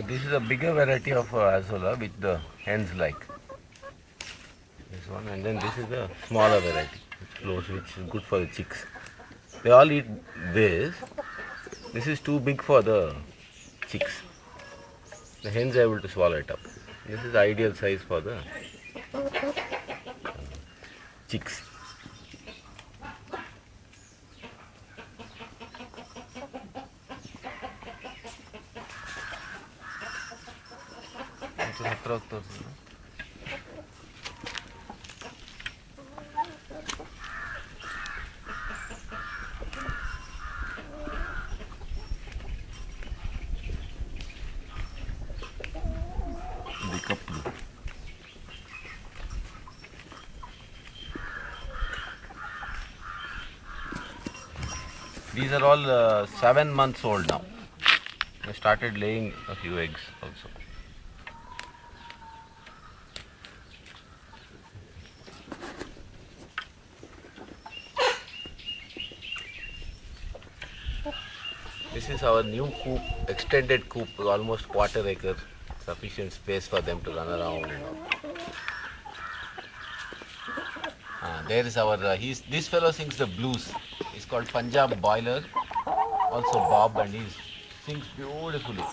this is a bigger variety of azolla which the hens like. This one, and then this is the smaller variety which is good for the chicks. They all eat this. This is too big for the chicks. The hens are able to swallow it up. This is ideal size for the chicks. These are all 7 months old now. They started laying a few eggs also. This is our new coop, extended coop, almost quarter acre, sufficient space for them to run around. There is our, this fellow sings the blues. He's called Punjab Boiler, also Bob, and he sings beautifully.